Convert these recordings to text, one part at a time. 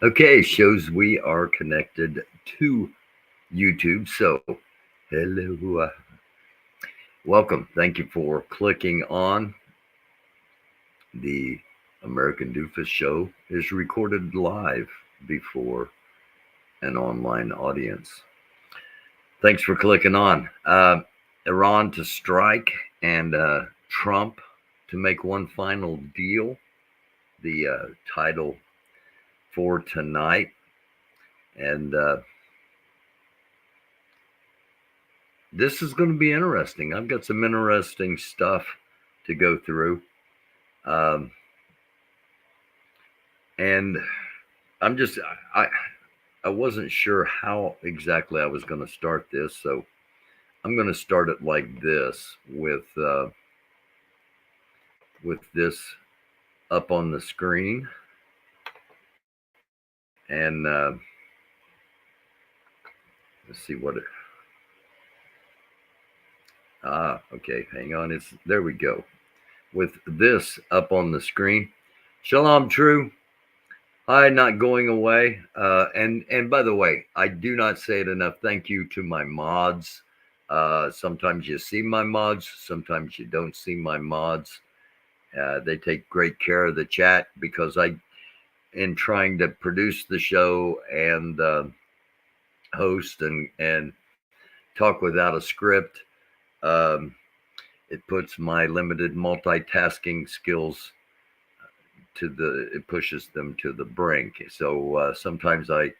Okay, shows we are connected to YouTube. So, hello, welcome. Thank you for clicking on the American Doofus Show. Is recorded live before an online audience. Thanks for clicking on. Iran to strike and Trump to make one final deal. The title for tonight, and this is going to be interesting. I've got some interesting stuff to go through. Um, and I'm just, I wasn't sure how exactly I was going to start this. So I'm going to start it like this with this up on the screen. And let's see what it, okay, hang on. There we go. With this up on the screen. Shalom, true. Hi, not going away. And by the way, I do not say it enough. Thank you to my mods. Sometimes you see my mods, sometimes you don't see my mods. They take great care of the chat because in trying to produce the show and host and talk without a script, it puts my limited multitasking skills it pushes them to the brink. So sometimes I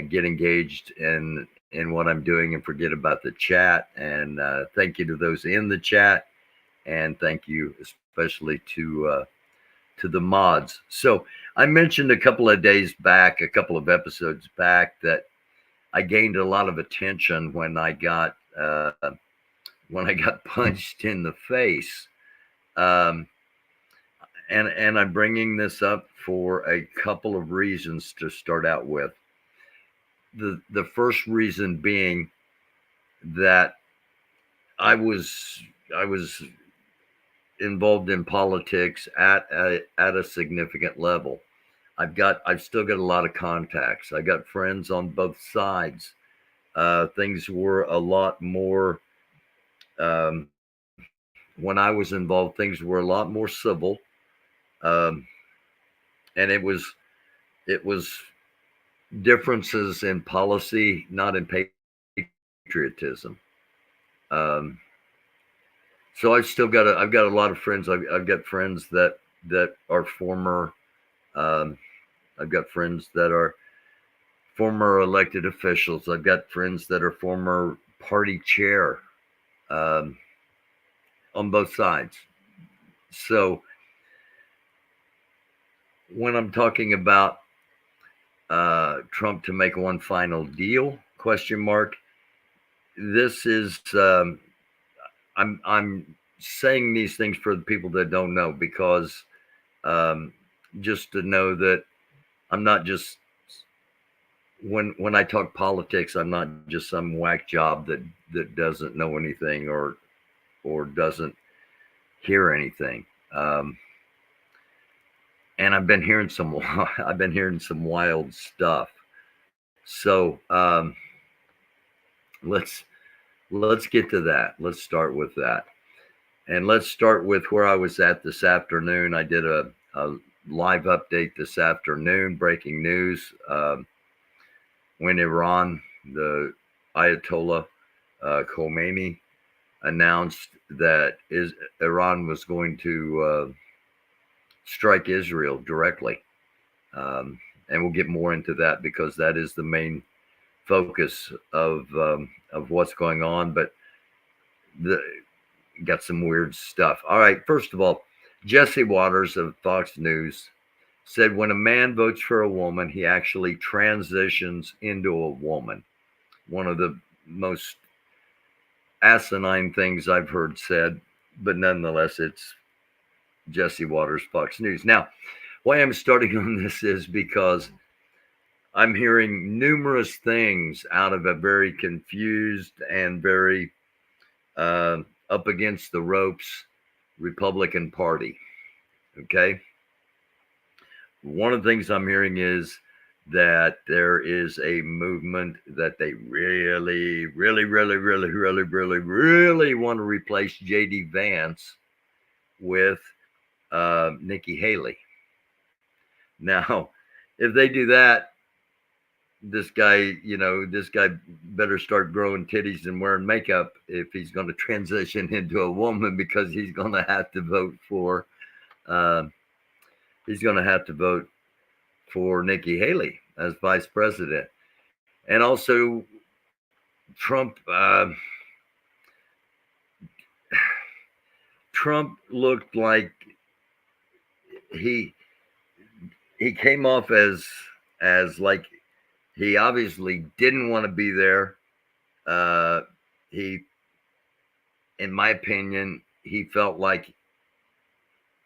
get engaged in what I'm doing and forget about the chat. And thank you to those in the chat, and thank you especially to the mods. So I mentioned a couple of episodes back, that I gained a lot of attention when I got punched in the face. And I'm bringing this up for a couple of reasons to start out with. The first reason being that I was involved in politics at a significant level. I've still got a lot of contacts. I got friends on both sides. Things were a lot more when I was involved. Things were a lot more civil. And it was differences in policy, not in patriotism. So I've got a lot of friends. I've got friends that are former. I've got friends that are former elected officials. I've got friends that are former party chair, on both sides. So when I'm talking about Trump to make one final deal, ? This is I'm saying these things for the people that don't know, because just to know that I'm not just when I talk politics, I'm not just some whack job that doesn't know anything or doesn't hear anything. And I've been hearing some wild stuff. So let's get to that. Let's start with that, and let's start with where I was at this afternoon. I did a live update this afternoon, breaking news. When Iran, the Ayatollah Khomeini, announced that Iran was going to strike Israel directly. And we'll get more into that because that is the main focus of what's going on. But got some weird stuff. All right, first of all, Jesse Waters of Fox News said when a man votes for a woman, he actually transitions into a woman. One of the most asinine things I've heard said, but nonetheless, it's Jesse Waters, Fox News. Now, why I'm starting on this is because I'm hearing numerous things out of a very confused and very up against the ropes Republican Party. Okay. One of the things I'm hearing is that there is a movement that they really, really, really, really, really, really, really want to replace J.D. Vance with Nikki Haley. Now, if they do that, this guy better start growing titties and wearing makeup if he's going to transition into a woman, because uh, he's going to have to vote for Nikki Haley as vice president. And also, Trump Trump looked like he he came off as like he obviously didn't want to be there. He, in my opinion, he felt like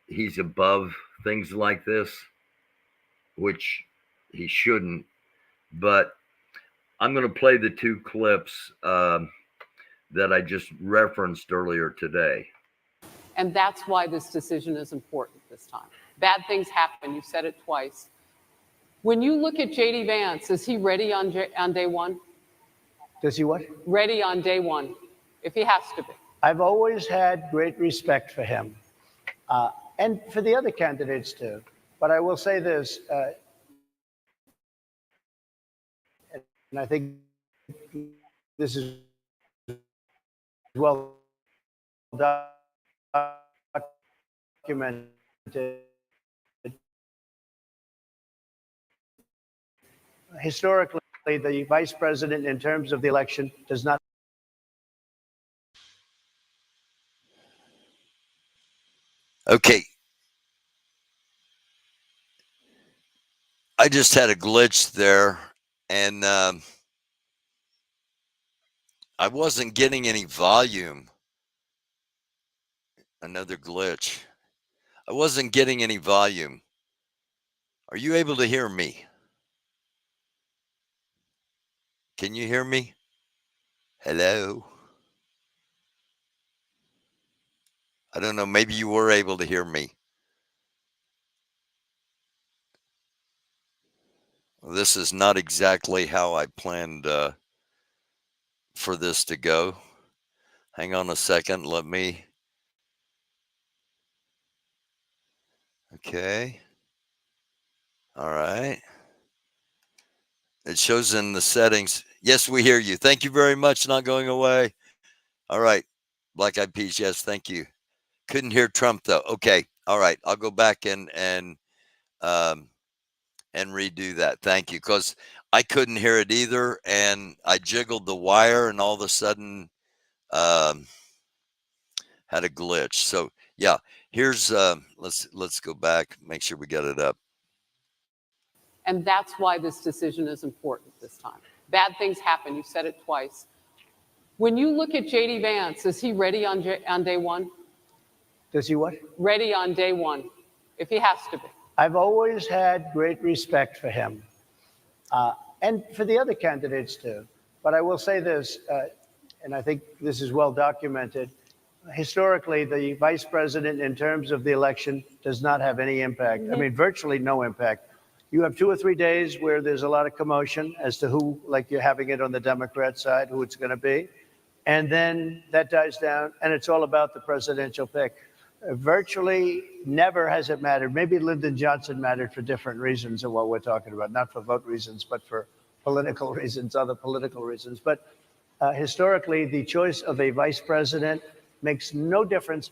he's above things like this, which he shouldn't. But I'm going to play the two clips that I just referenced earlier today. And that's why this decision is important this time. Bad things happen. You said it twice. When you look at J.D. Vance, is he ready on day one? Does he what? Ready on day one, if he has to be. I've always had great respect for him, and for the other candidates too. But I will say this, and I think this is well documented. Historically, the vice president, in terms of the election, does not. Okay. I just had a glitch there, and I wasn't getting any volume. Another glitch. I wasn't getting any volume. Are you able to hear me? Can you hear me? Hello? I don't know. Maybe you were able to hear me. Well, this is not exactly how I planned for this to go. Hang on a second. Let me. Okay. All right. It shows in the settings. Yes, we hear you. Thank you very much. Not going away. All right. Black Eyed Peas. Yes, thank you. Couldn't hear Trump though. Okay. All right. I'll go back and redo that. Thank you. Because I couldn't hear it either. And I jiggled the wire and all of a sudden had a glitch. So yeah, here's let's go back, make sure we got it up. And that's why this decision is important this time. Bad things happen. You said it twice. When you look at J.D. Vance, is he ready on day one? Does he what? Ready on day one, if he has to be. I've always had great respect for him, and for the other candidates too. But I will say this, and I think this is well documented. Historically, the vice president, in terms of the election, does not have any impact. I mean, virtually no impact. You have 2 or 3 days where there's a lot of commotion as to who, like you're having it on the Democrat side, who it's going to be. And then that dies down, and it's all about the presidential pick. Virtually never has it mattered. Maybe Lyndon Johnson mattered for different reasons of what we're talking about, not for vote reasons, but for political reasons, other political reasons. But historically, the choice of a vice president makes no difference.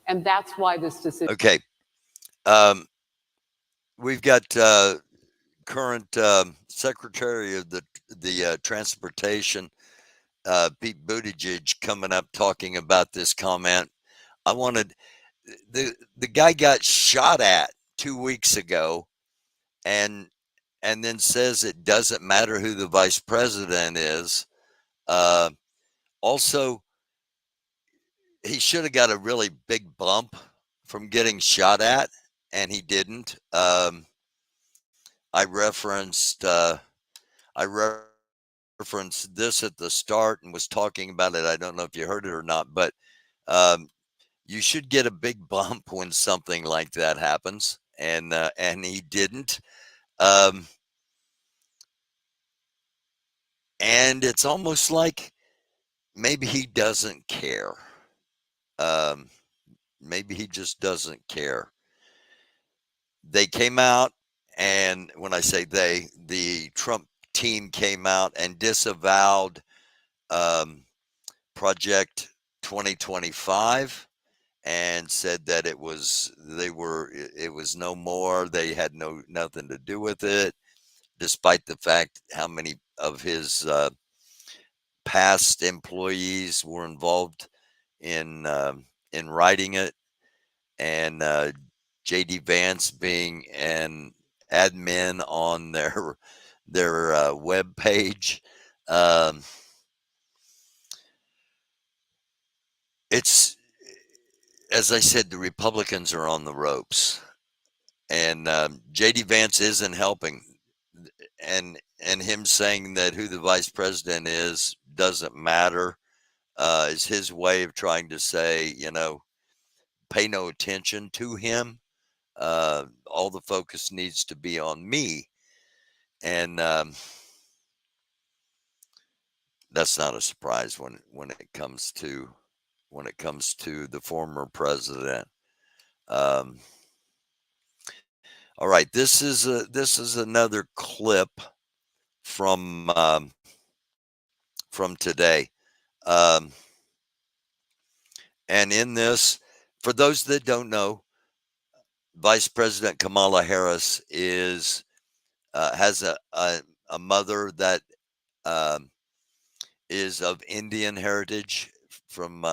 And that's why this decision. Okay. We've got current Secretary of the Transportation, Pete Buttigieg, coming up talking about this comment. I wanted the guy got shot at 2 weeks ago, and then says it doesn't matter who the vice president is. Also, he should have got a really big bump from getting shot at, and he didn't. I referenced this at the start and was talking about it. I don't know if you heard it or not, but you should get a big bump when something like that happens, and he didn't. Um, and it's almost like maybe he doesn't care. Um, maybe he just doesn't care. They came out, and when I say they, the Trump team came out and disavowed um, Project 2025 and said that it was no more. They had nothing to do with it, despite the fact how many of his past employees were involved in writing it, and JD Vance being an admin on their web page. Um, it's, as I said, the Republicans are on the ropes, and JD Vance isn't helping, and him saying that who the vice president is doesn't matter is his way of trying to say, pay no attention to him. All the focus needs to be on me, and that's not a surprise when it comes to the former president. Um, all right, this is another clip from today, um, and in this, for those that don't know, Vice President Kamala Harris has a mother that um, is of Indian heritage from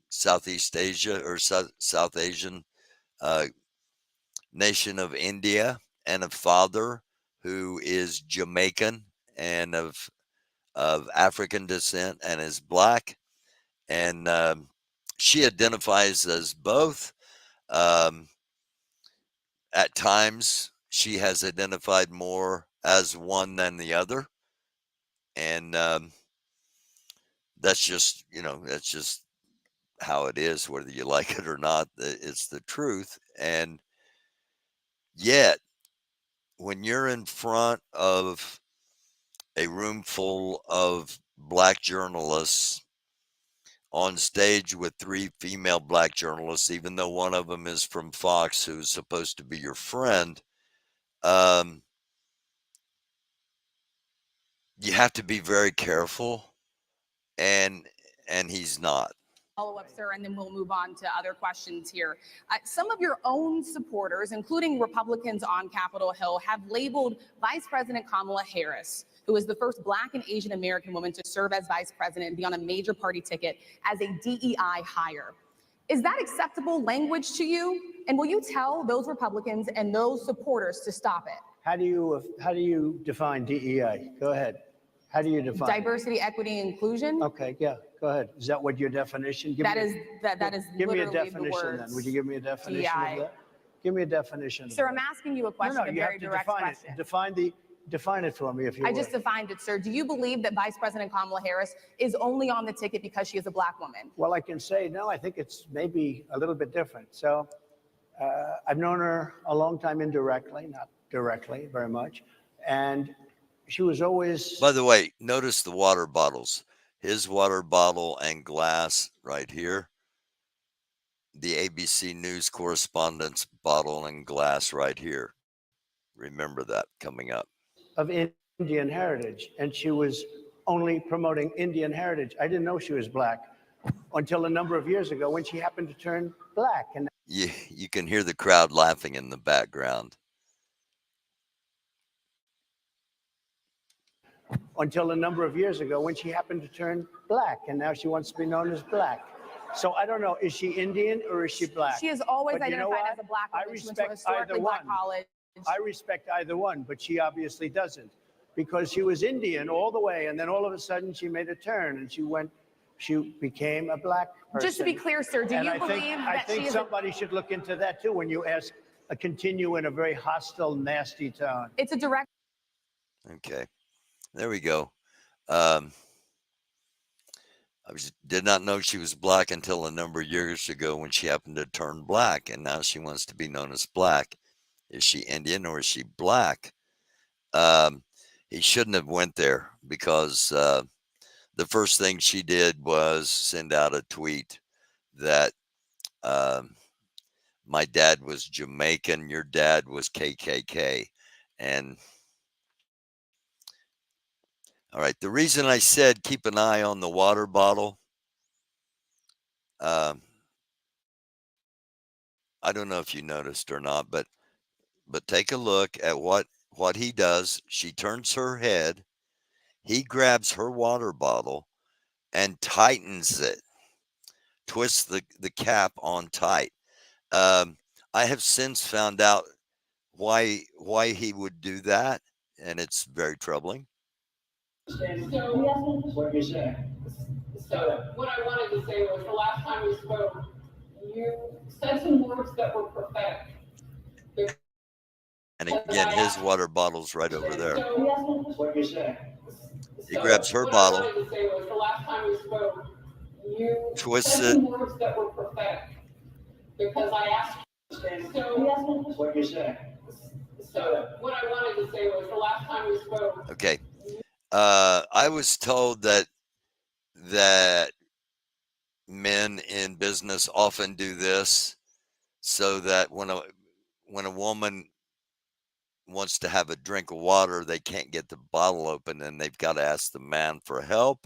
Southeast Asia, or South Asian uh, nation of India, and a father who is Jamaican and of African descent and is black, and she identifies as both. Um, at times, she has identified more as one than the other, and that's just how it is, whether you like it or not. It's the truth. And yet, when you're in front of a room full of black journalists, on stage with 3 female black journalists, even though one of them is from Fox, who's supposed to be your friend, um, you have to be very careful, and he's not. Follow-up, sir, and then we'll move on to other questions here. Some of your own supporters, including Republicans on Capitol Hill, have labeled Vice President Kamala Harris, who is the first Black and Asian American woman to serve as vice president and be on a major party ticket, as a DEI hire. Is that acceptable language to you? And will you tell those Republicans and those supporters to stop it? How do you define DEI? Go ahead. How do you define diversity, equity, inclusion? Okay, yeah, go ahead. Is that what your definition? That is give me a literally definition the words. then. Would you give me a definition DEI. of that? Give me a definition. Sir, I'm asking you a question, a very direct question. Define it for me, if you I would. just defined it, sir. Do you believe that Vice President Kamala Harris is only on the ticket because she is a black woman? Well, I can say, no, I think it's maybe a little bit different. So I've known her a long time indirectly, not directly very much. And she was always... By the way, notice the water bottles. His water bottle and glass right here. The ABC News correspondent's bottle and glass right here. Remember that coming up. Of Indian heritage, and she was only promoting Indian heritage. I didn't know she was black until a number of years ago when she happened to turn black. And you can hear the crowd laughing in the background. Until a number of years ago when she happened to turn black, and now she wants to be known as black. So I don't know, is she Indian or is she black? She has always identified as a black woman. She went to a historically black college. I respect either one, but she obviously doesn't, because she was Indian all the way, and then all of a sudden she made a turn and she became a black person. Just to be clear, sir, do you believe that I think somebody should look into that too when you continue in a very hostile, nasty tone. It's a direct... Okay, there we go. Did not know she was black until a number of years ago when she happened to turn black, and now she wants to be known as black. Is she Indian or is she black? He shouldn't have went there because the first thing she did was send out a tweet that my dad was Jamaican, your dad was KKK. And all right, the reason I said keep an eye on the water bottle, I don't know if you noticed or not, but take a look at what he does. She turns her head, he grabs her water bottle and tightens it, twists the cap on tight. Um, I have since found out why he would do that, and it's very troubling. So, what you're saying. So what I wanted to say was the last time we spoke, you said some words that were prophetic. And again, his water bottle's right over there. So what you're saying. He grabs her what bottle, I wanted to say was the last time we spoke, you twists said it. some words that were prophetic. Because I asked you. So what you're saying. So what I wanted to say was the last time we spoke. Okay. I was told that men in business often do this so that when a woman wants to have a drink of water, they can't get the bottle open and they've got to ask the man for help.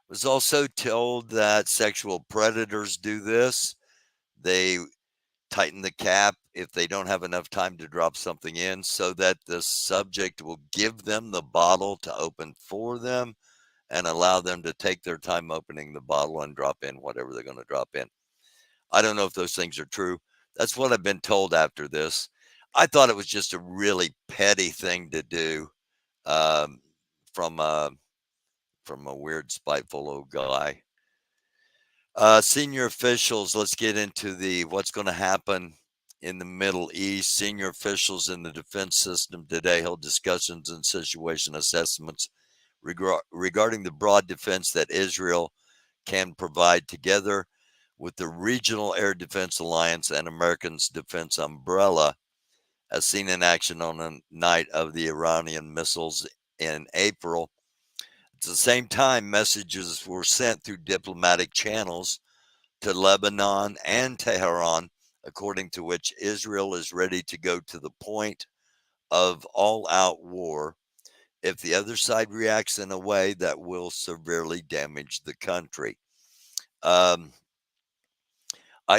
Was also told that sexual predators do this. They tighten the cap if they don't have enough time to drop something in so that the subject will give them the bottle to open for them and allow them to take their time opening the bottle and drop in whatever they're going to drop in. I don't know if those things are true. That's what I've been told after this. I thought it was just a really petty thing to do from a weird, spiteful old guy. Senior officials, let's get into what's going to happen in the Middle East. Senior officials in the defense system today held discussions and situation assessments regarding the broad defense that Israel can provide together with the Regional Air Defense Alliance and Americans' defense umbrella, as seen in action on the night of the Iranian missiles in April. At the same time, messages were sent through diplomatic channels to Lebanon and Tehran, according to which Israel is ready to go to the point of all-out war if the other side reacts in a way that will severely damage the country. I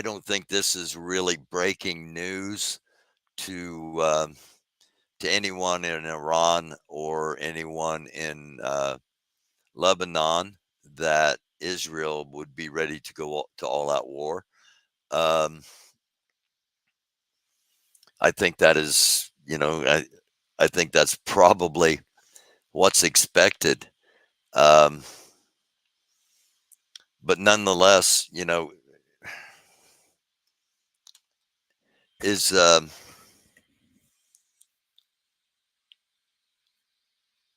don't think this is really breaking news to anyone in Iran or anyone in Lebanon that Israel would be ready to go to all-out war. I think that is, I think that's probably what's expected. But nonetheless, is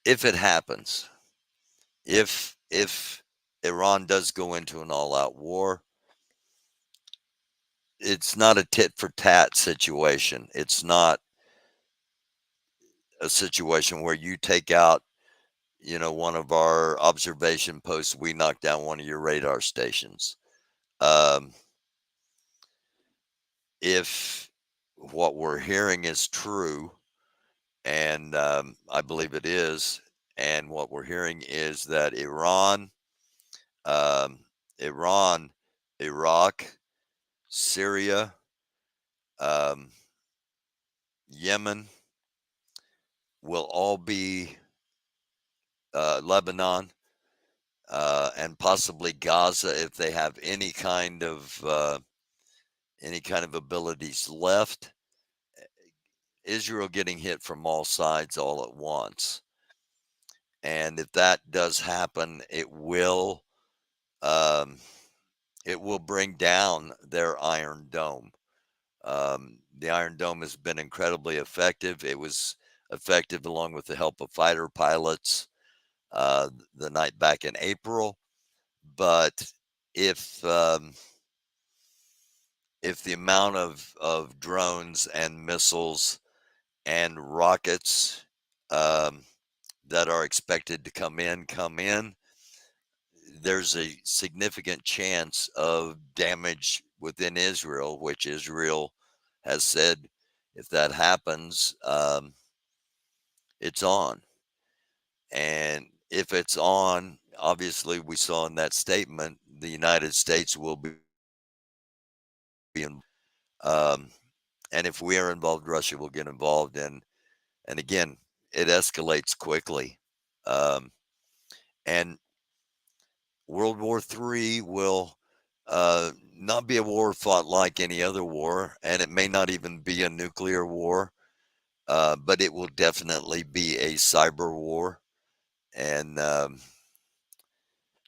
if it happens, if Iran does go into an all-out war, it's not a tit for tat situation. It's not a situation where you take out, one of our observation posts, we knock down one of your radar stations. If what we're hearing is true, and I believe it is, and what we're hearing is that Iran, Iraq, Syria, Yemen will all be Lebanon, and possibly Gaza if they have any kind of abilities left. Israel getting hit from all sides all at once, and if that does happen, it will bring down their Iron Dome. The Iron Dome has been incredibly effective. It was effective along with the help of fighter pilots the night back in April. But if the amount of drones and missiles and rockets that are expected to come in, there's a significant chance of damage within Israel, which Israel has said if that happens, it's on. And if it's on, obviously, we saw in that statement, the United States will be in. Um, and if we are involved, Russia will get involved. And again, it escalates quickly. Um, and World War III will not be a war fought like any other war, and it may not even be a nuclear war, but it will definitely be a cyber war. And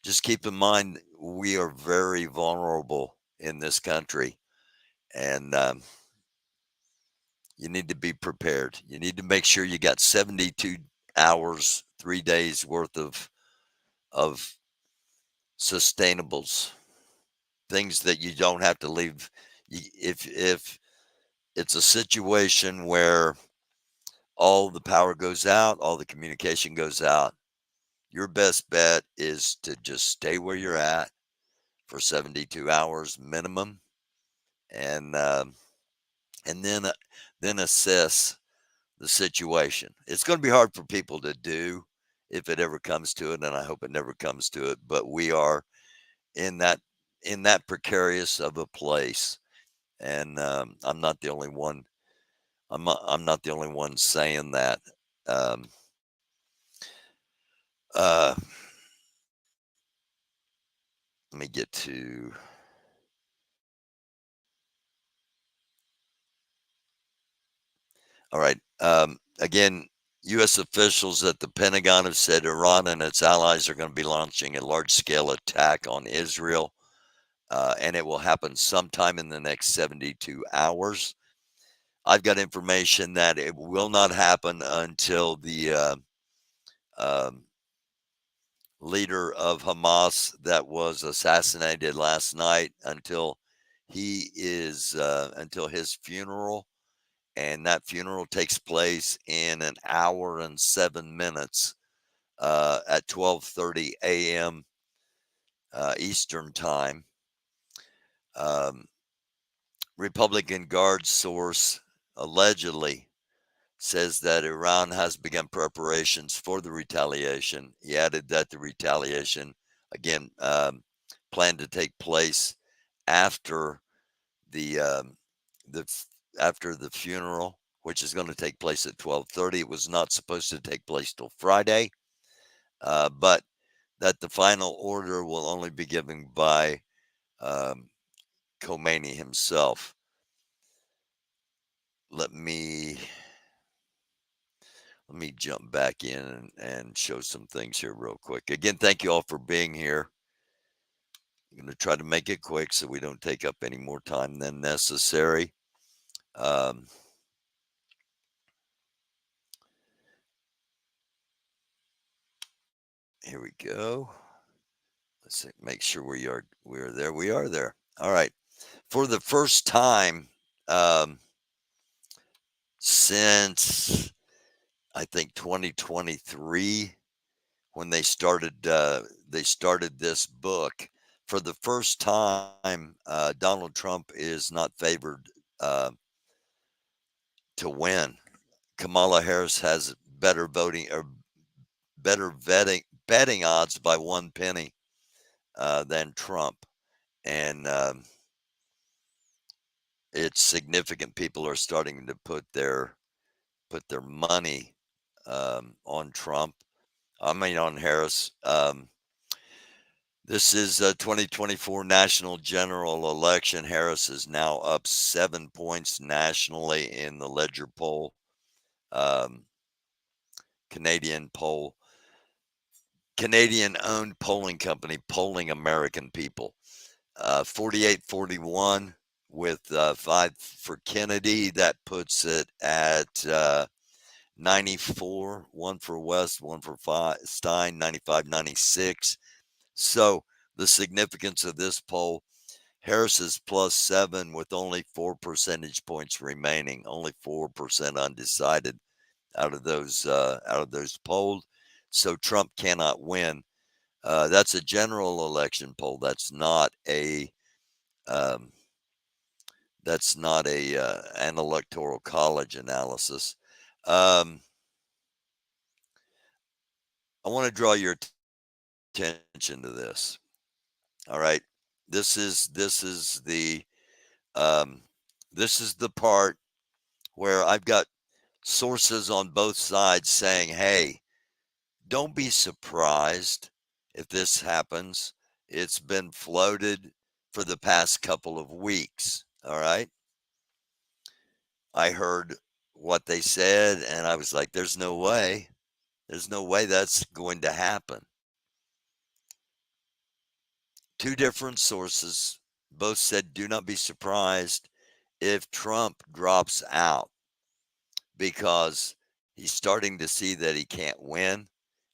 just keep in mind, we are very vulnerable in this country, and you need to be prepared. You need to make sure you got 72 hours, 3 days worth of sustainables, things that you don't have to leave. If it's a situation where all the power goes out, all the communication goes out, your best bet is to just stay where you're at for 72 hours minimum, and then assess the situation. It's going to be hard for people to do if it ever comes to it, and I hope it never comes to it. But we are in that precarious of a place, and I'm not the only one. I'm not the only one saying that. Um, uh, Let me get to. All right. Again, U.S. officials at the Pentagon have said Iran and its allies are going to be launching a large-scale attack on Israel, and it will happen sometime in the next 72 hours. I've got information that it will not happen until the um, leader of Hamas that was assassinated last night, until until his funeral, and that funeral takes place in an hour and 7 minutes at 12:30 a.m. Eastern time. Um, Republican Guard source allegedly says that Iran has begun preparations for the retaliation. He added that the retaliation, again, planned to take place after the the after the funeral, which is going to take place at 12:30. It was not supposed to take place till Friday, but that the final order will only be given by um, Khomeini himself. Let me jump back in and show some things here real quick. Again, thank you all for being here. I'm going to try to make it quick so we don't take up any more time than necessary. Here we go. Let's make sure we're there. We are there. All right. For the first time since I think 2023, when they started this book, for the first time, Donald Trump is not favored to win. Kamala Harris has better voting or better betting odds by one penny than Trump, and it's significant. People are starting to put their money on Trump. I mean, on Harris. This is a 2024 national general election. Harris is now up 7 points nationally in the Ledger poll, Canadian poll, Canadian-owned polling company polling American people. 48-41 with 5 for Kennedy. That puts it at 94, 1 for West, 1 for Stein, 95-96. So the significance of this poll, Harris is +7 with only 4 percentage points remaining, only 4% undecided. out of those polled, so Trump cannot win. That's a general election poll. That's not um, an electoral college analysis. I want to draw your attention to this. All right, this is um, this is the part where I've got sources on both sides saying, "Hey, don't be surprised if this happens. It's been floated for the past couple of weeks." All right. I heard what they said and I was like, there's no way. There's no way that's going to happen. Two different sources both said, do not be surprised if Trump drops out because he's starting to see that he can't win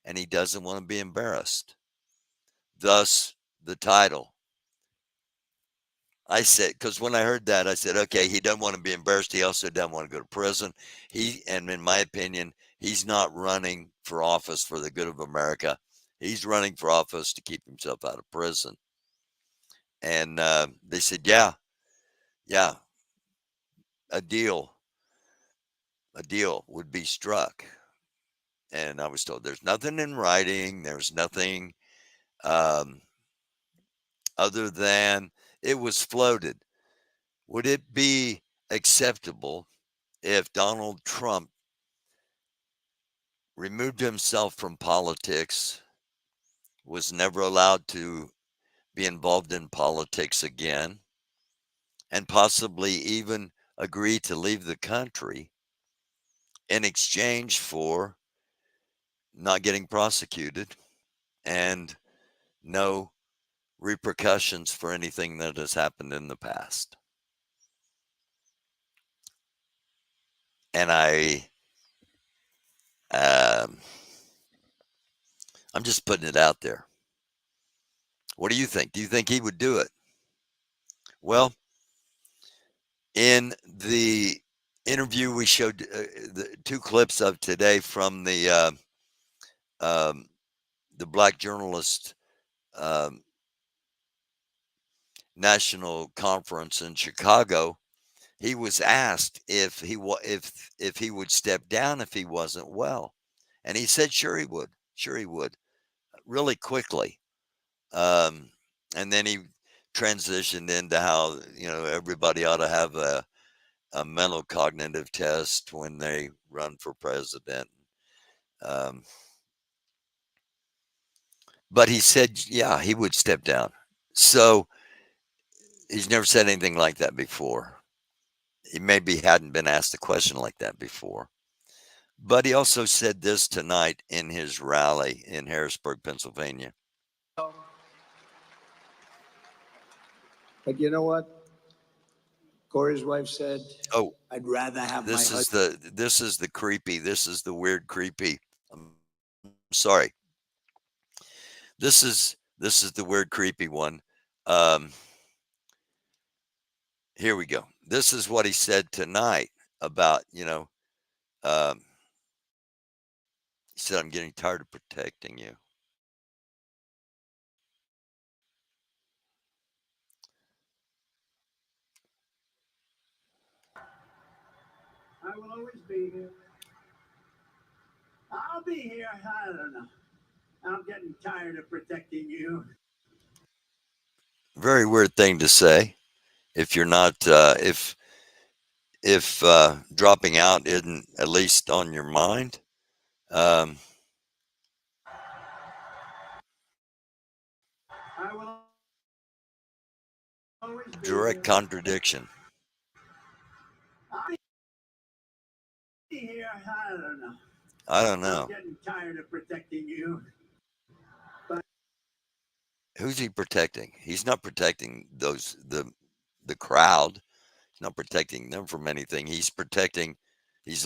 and he doesn't want to be embarrassed. Thus, the title. I said, because when I heard that, I said, okay, he doesn't want to be embarrassed. He also doesn't want to go to prison. And in my opinion, he's not running for office for the good of America. He's running for office to keep himself out of prison. And they said, yeah, a deal would be struck. And I was told there's nothing in writing. There's nothing um, other than it was floated. Would it be acceptable if Donald Trump removed himself from politics, was never allowed to be involved in politics again, and possibly even agree to leave the country in exchange for not getting prosecuted and no repercussions for anything that has happened in the past? And um, I'm just putting it out there. What do you think? Do you think he would do it? Well, in the interview we showed the two clips of today from um, the Black Journalist um, National Conference in Chicago. He was asked if he would step down if he wasn't well, and he said sure he would, really quickly. Um, and then he transitioned into how everybody ought to have a mental cognitive test when they run for president. Um, but he said, yeah, he would step down. So he's never said anything like that before. He maybe hadn't been asked a question like that before. But he also said this tonight in his rally in Harrisburg, Pennsylvania. But you know what? Corey's wife said, Oh, I'd rather have this my is husband. this is the creepy. This is the weird creepy. I'm sorry. This is the weird creepy one. Um, Here we go. This is what he said tonight about, he said, I'm getting tired of protecting you. I will always be here. I'll be here. I don't know. I'm getting tired of protecting you. Very weird thing to say if you're not, if dropping out isn't at least on your mind. Um, I will always be Direct here. contradiction. I'll be here. I don't know. I don't I'm know. getting tired of protecting you. Who's he protecting? He's not protecting the crowd. He's not protecting them from anything. He's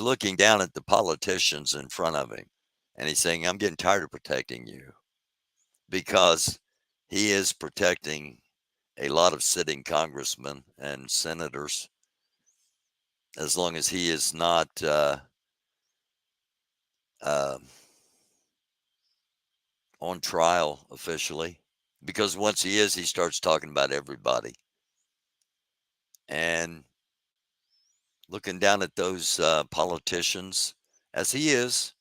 looking down at the politicians in front of him and he's saying, I'm getting tired of protecting you, because he is protecting a lot of sitting congressmen and senators as long as he is not um, on trial officially, because once he is, he starts talking about everybody. And looking down at those politicians, as he is,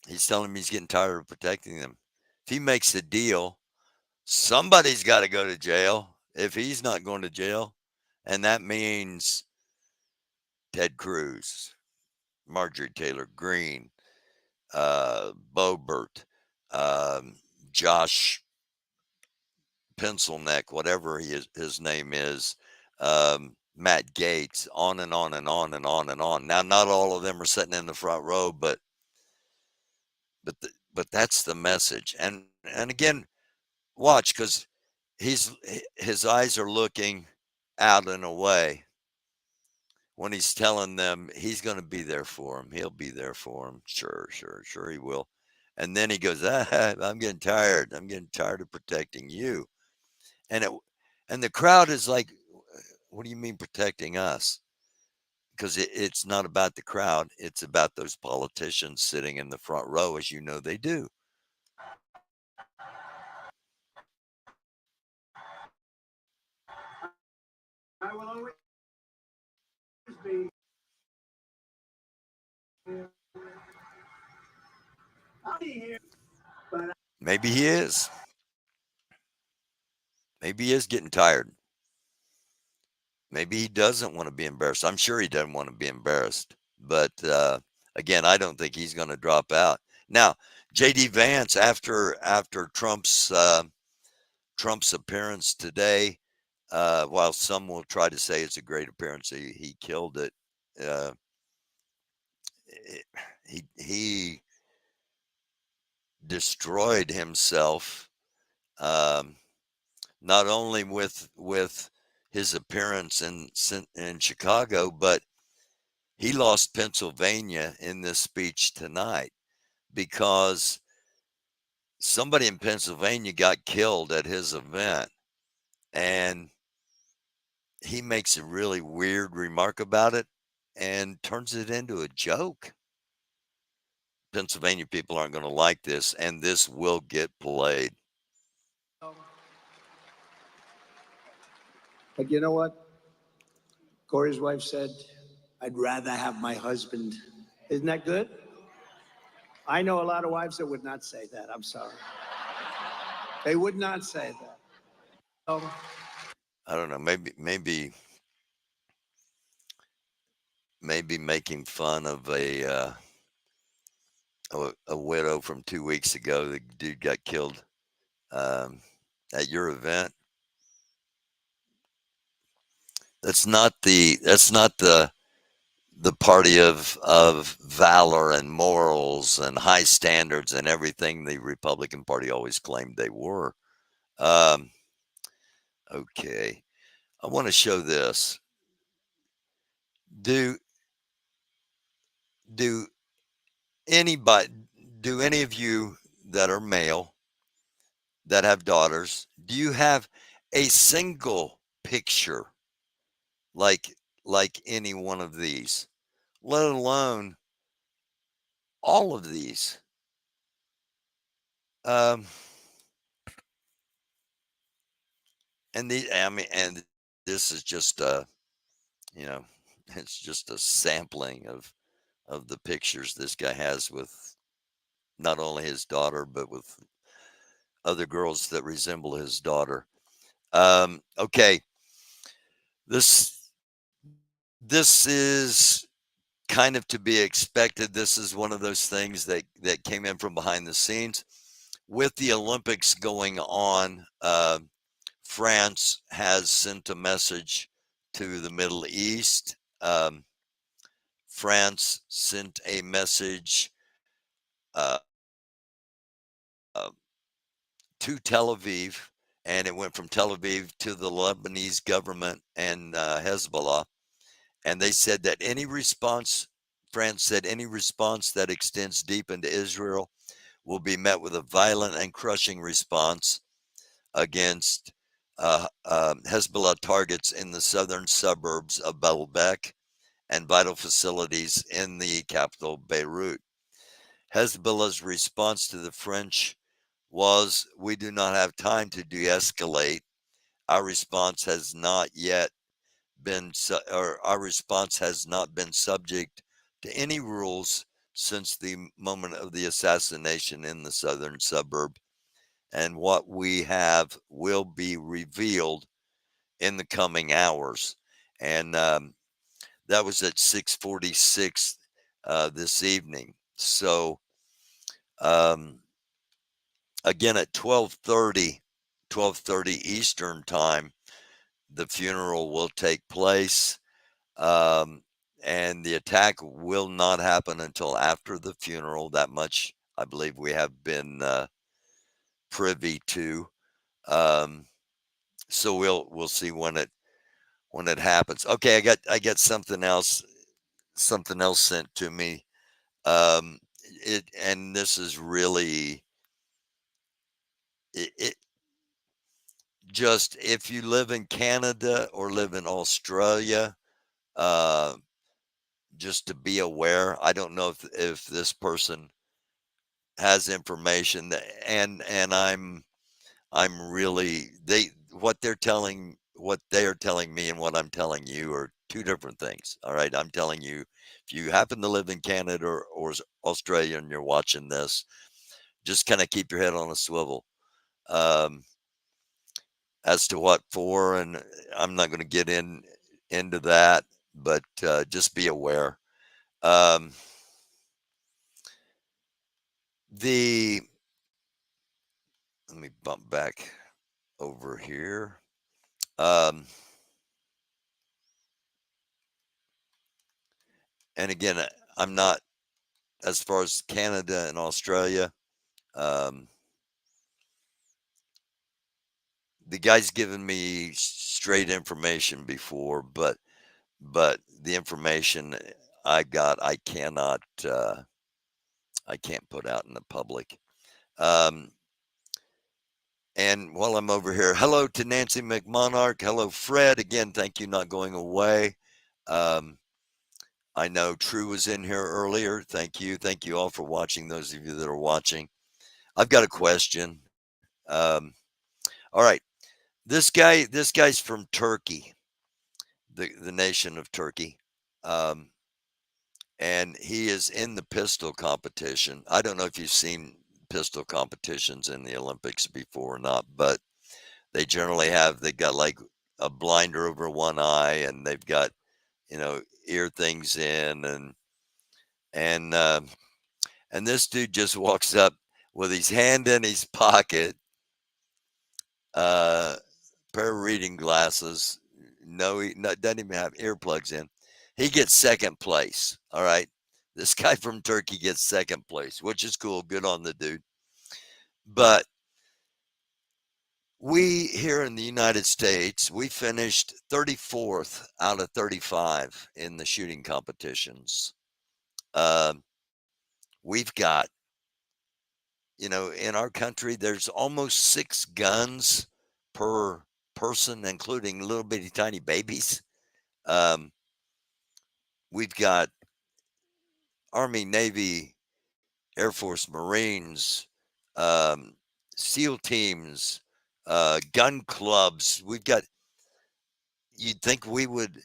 he's telling me he's getting tired of protecting them. If he makes a deal, somebody's got to go to jail. If he's not going to jail, and that means Ted Cruz, Marjorie Taylor Greene, Boebert, Josh Pencilneck, whatever his name is, Matt Gaetz, on and on and on and on and on. Now, not all of them are sitting in the front row, but that's the message. And again, watch, because his eyes are looking out and away when he's telling them he's going to be there for him. He'll be there for him. Sure he will. And then he goes, I'm getting tired. I'm getting tired of protecting you. And the crowd is like, what do you mean protecting us? Because it's not about the crowd. It's about those politicians sitting in the front row, as you know they do. I will always be here. I'll be here, but Maybe he is. Maybe he is getting tired. Maybe he doesn't want to be embarrassed. I'm sure he doesn't want to be embarrassed. But again, I don't think he's going to drop out. Now, J.D. Vance, after Trump's appearance today, while some will try to say it's a great appearance, he killed it. He destroyed himself, not only with his appearance in Chicago, but he lost Pennsylvania in this speech tonight because somebody in Pennsylvania got killed at his event, and he makes a really weird remark about it and turns it into a joke. Pennsylvania people aren't going to like this, and this will get played. But you know what? Corey's wife said, I'd rather have my husband. Isn't that good? I know a lot of wives that would not say that. I'm sorry. They would not say that. Oh. I don't know. Maybe making fun of a widow from 2 weeks ago. The dude got killed at your event. That's not the party of valor and morals and high standards and everything the Republican Party always claimed they were. Okay, I want to show this. Do any of you that are male that have daughters, do you have a single picture like any one of these, let alone all of these? And this is just it's just a sampling of the pictures this guy has with not only his daughter, but with other girls that resemble his daughter. Okay. This is kind of to be expected. This is one of those things that came in from behind the scenes. With the Olympics going on, France has sent a message to the Middle East. France sent a message to Tel Aviv, and it went from Tel Aviv to the Lebanese government and Hezbollah. And they said that France said any response that extends deep into Israel will be met with a violent and crushing response against Hezbollah targets in the southern suburbs of Baalbek and vital facilities in the capital, Beirut. Hezbollah's response to the French was, "We do not have time to de-escalate. Our response has not yet been, our response has not been subject to any rules since the moment of the assassination in the southern suburb, and what we have will be revealed in the coming hours." And that was at 6:46 this evening. So again, at 12:30 Eastern time, the funeral will take place. And the attack will not happen until after the funeral. That much I believe we have been privy to. So we'll see when it happens. Okay, I got something else sent to me. And this is really it just, if you live in Canada or live in Australia, just to be aware. I don't know if this person has information that, and I'm really, what they are telling me and what I'm telling you are two different things. All right, I'm telling you, if you happen to live in Canada or Australia and you're watching this, just kind of keep your head on a swivel. As to what for, and I'm not going to get into that, but just be aware. Let me bump back over here. And again, I'm not, as far as Canada and Australia, the guy's given me straight information before, but the information I got, I can't put out in the public. And while I'm over here, hello to Nancy McMonarch. Hello, Fred. Again, thank you, not going away. I know True was in here earlier. Thank you. Thank you all for watching, those of you that are watching. I've got a question. All right. This guy's from Turkey, the nation of Turkey. And he is in the pistol competition. I don't know if you've seen pistol competitions in the Olympics before or not, but they generally they've got like a blinder over one eye, and they've got, ear things in, and this dude just walks up with his hand in his pocket, pair of reading glasses. No, he doesn't even have earplugs in. He gets second place. All right. This guy from Turkey gets second place, which is cool. Good on the dude. But we here in the United States, we finished 34th out of 35 in the shooting competitions. We've got, in our country, there's almost 6 guns per person, including little bitty tiny babies. We've got Army, Navy, Air Force, Marines, SEAL teams, gun clubs. You'd think we would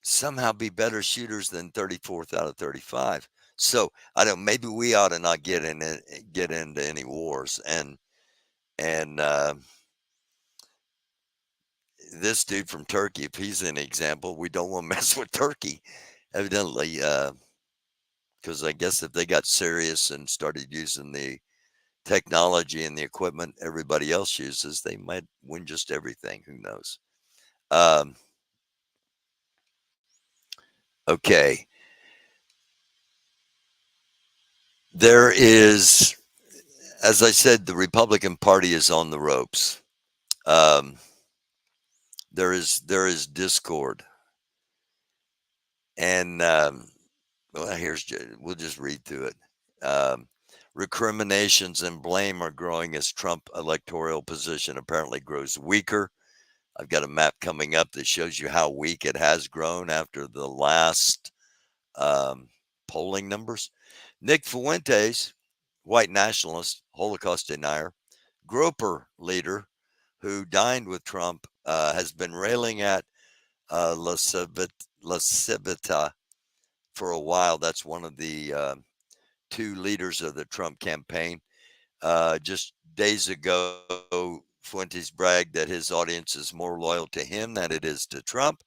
somehow be better shooters than 34th out of 35. So I don't, maybe we ought to not get into any wars. And this dude from Turkey, if he's an example, we don't want to mess with Turkey, evidently, because I guess if they got serious and started using the technology and the equipment everybody else uses, they might win just everything. Who knows? Okay. There is, as I said, the Republican Party is on the ropes. There is discord, and we'll just read through it. Recriminations and blame are growing as Trump electoral position apparently grows weaker. I've got a map coming up that shows you how weak it has grown after the last polling numbers. Nick Fuentes, white nationalist, Holocaust denier, Groper leader who dined with Trump, has been railing at La Civita for a while. That's one of the two leaders of the Trump campaign. Just days ago, Fuentes bragged that his audience is more loyal to him than it is to Trump,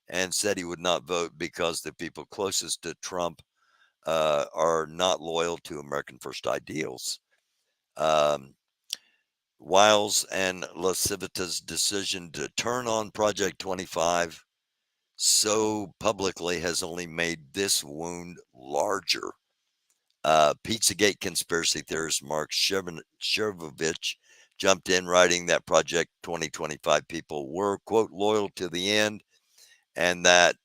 and said he would not vote because the people closest to Trump are not loyal to American first ideals. Um, Wiles and La Civita's decision to turn on Project 25 so publicly has only made this wound larger. Pizzagate conspiracy theorist Mark Shervovich jumped in, writing that Project 2025 people were, quote, loyal to the end, and that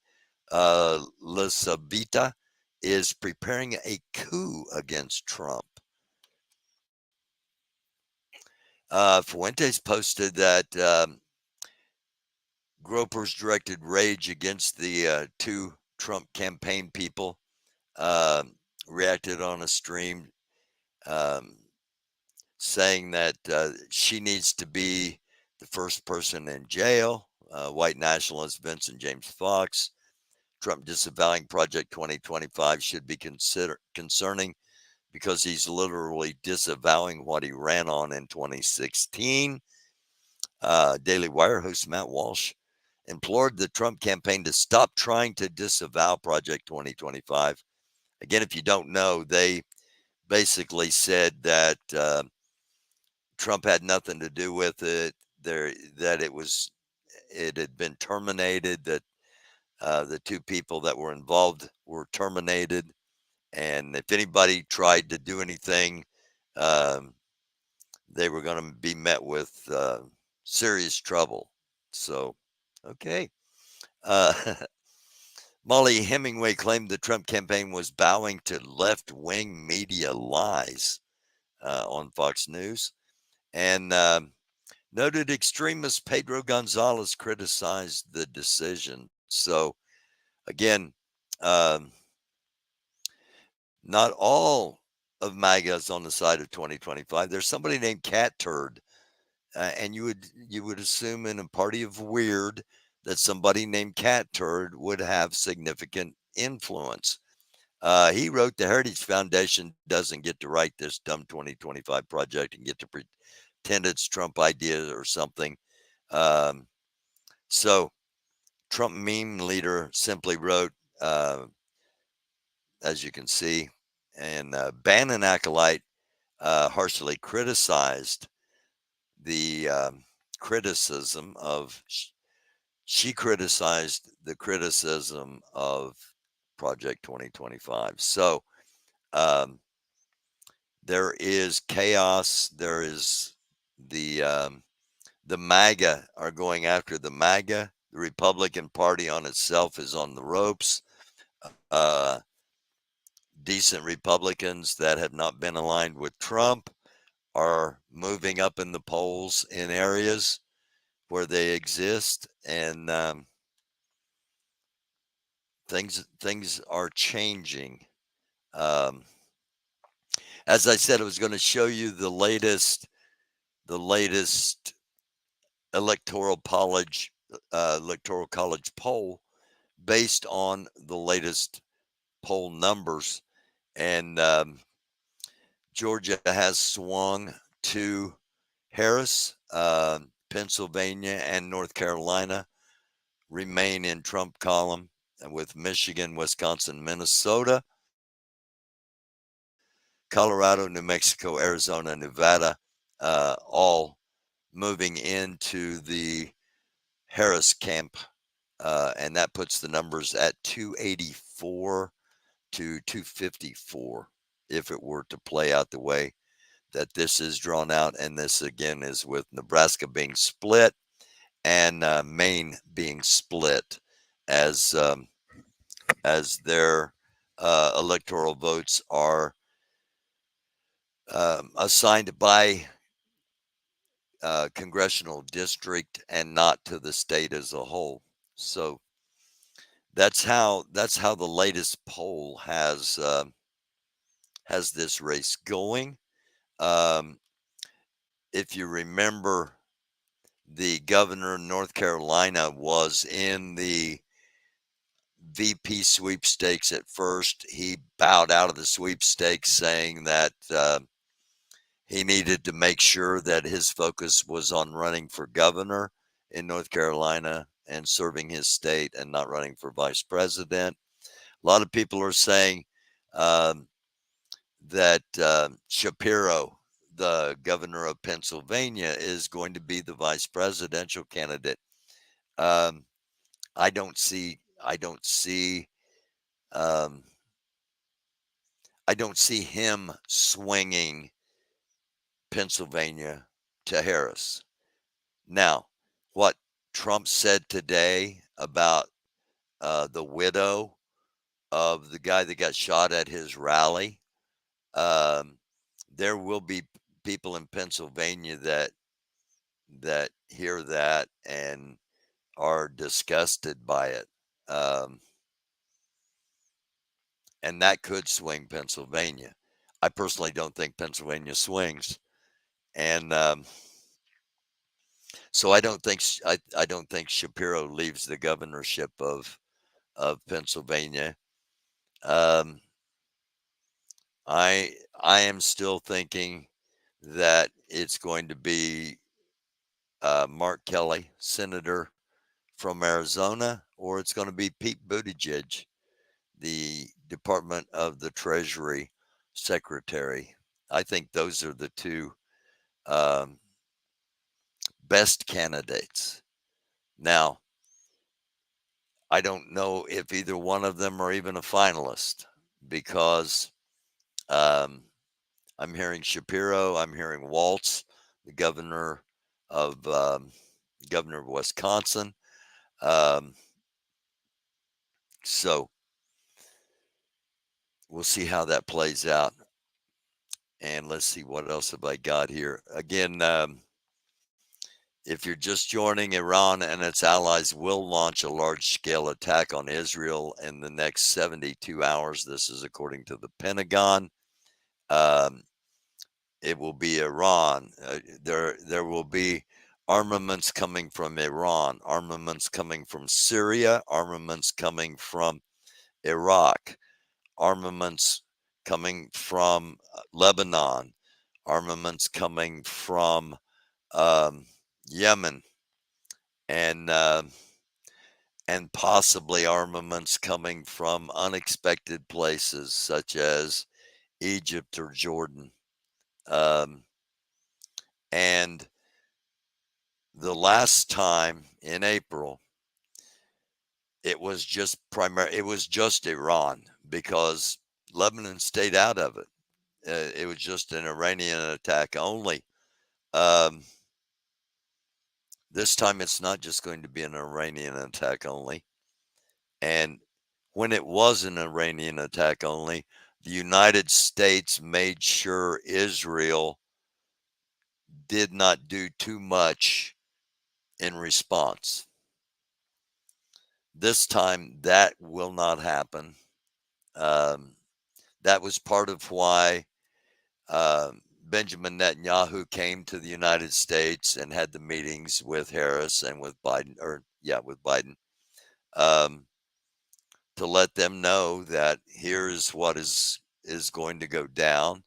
La Civita is preparing a coup against Trump. Fuentes posted that Groper's directed rage against the two Trump campaign people, reacted on a stream, saying that she needs to be the first person in jail. White nationalist Vincent James Fox, Trump disavowing Project 2025 should be concerning because he's literally disavowing what he ran on in 2016. Daily Wire host Matt Walsh implored the Trump campaign to stop trying to disavow Project 2025. Again, if you don't know, they basically said that Trump had nothing to do with it, that it had been terminated, that the two people that were involved were terminated, and if anybody tried to do anything, they were going to be met with serious trouble. So, okay. Molly Hemingway claimed the Trump campaign was bowing to left-wing media lies on Fox News. And noted extremist Pedro Gonzalez criticized the decision. So, again, not all of MAGA is on the side of 2025. There's somebody named Cat Turd, and you would assume in a party of weird that somebody named Cat Turd would have significant influence. He wrote the Heritage Foundation doesn't get to write this dumb 2025 project and get to pretend it's Trump idea or something. So Trump meme leader simply wrote, as you can see, and Bannon acolyte harshly criticized the criticism of, she criticized the criticism of Project 2025. So there is chaos. There is the MAGA are going after the MAGA. The Republican Party on itself is on the ropes. Decent Republicans that have not been aligned with Trump are moving up in the polls in areas where they exist, and things are changing. As I said, I was going to show you the latest electoral college poll based on the latest poll numbers, and Georgia has swung to Harris. Pennsylvania and North Carolina remain in Trump column, and with Michigan, Wisconsin, Minnesota, Colorado, New Mexico, Arizona, Nevada, all moving into the Harris camp, and that puts the numbers at 284 to 254 if it were to play out the way that this is drawn out. And this again is with Nebraska being split and Maine being split as their electoral votes are assigned by congressional district and not to the state as a whole. So that's how the latest poll has has this race going. Um, if you remember, the governor of North Carolina was in the VP sweepstakes at first. He bowed out of the sweepstakes, saying that he needed to make sure that his focus was on running for governor in North Carolina and serving his state and not running for vice president. A lot of people are saying that Shapiro, the governor of Pennsylvania, is going to be the vice presidential candidate. Um, I don't see um, I don't see him swinging Pennsylvania to Harris. Now, what Trump said today about the widow of the guy that got shot at his rally, um, there will be people in Pennsylvania that hear that and are disgusted by it. And that could swing Pennsylvania. I personally don't think Pennsylvania swings, and so I don't think I don't think Shapiro leaves the governorship of Pennsylvania. Um, I am still thinking that it's going to be Mark Kelly, senator from Arizona, or it's going to be Pete Buttigieg, the Department of the Treasury secretary. I think those are the two um, best candidates. Now, I don't know if either one of them are even a finalist because um, I'm hearing Shapiro, I'm hearing Waltz, the governor of Wisconsin. Um, so we'll see how that plays out. And let's see what else have I got here. Again, if you're just joining, Iran and its allies will launch a large-scale attack on Israel in the next 72 hours. This is according to the Pentagon. Um, it will be Iran. There will be armaments coming from Iran, armaments coming from Syria, armaments coming from Iraq, armaments coming from Lebanon, armaments coming from Yemen, and possibly armaments coming from unexpected places such as Egypt or Jordan. And the last time in April, it was just Iran because Lebanon stayed out of it. It was just an Iranian attack only. This time it's not just going to be an Iranian attack only. And when it was an Iranian attack only, the United States made sure Israel did not do too much in response. This time that will not happen. That was part of why Benjamin Netanyahu came to the United States and had the meetings with Harris and with Biden, with Biden, to let them know that here's what is going to go down,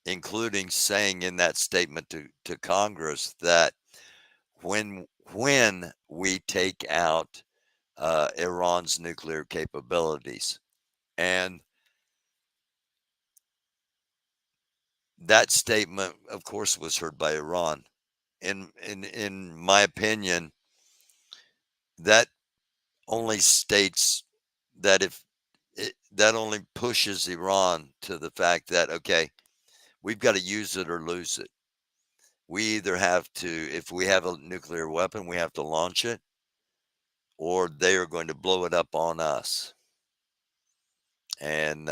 including saying in that statement to Congress that when we take out Iran's nuclear capabilities, and that statement, of course, was heard by Iran. In my opinion, that only states that that only pushes Iran to the fact that, okay, we've got to use it or lose it. We either have to, if we have a nuclear weapon, we have to launch it, or they are going to blow it up on us. And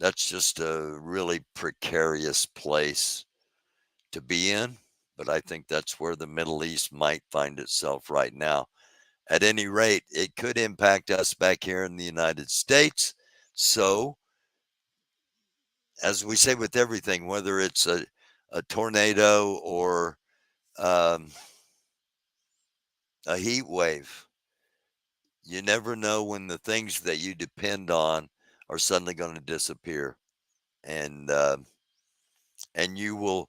that's just a really precarious place to be in. But I think that's where the Middle East might find itself right now. At any rate, it could impact us back here in the United States. So, as we say with everything, whether it's a tornado or um, a heat wave, you never know when the things that you depend on are suddenly going to disappear, and and you will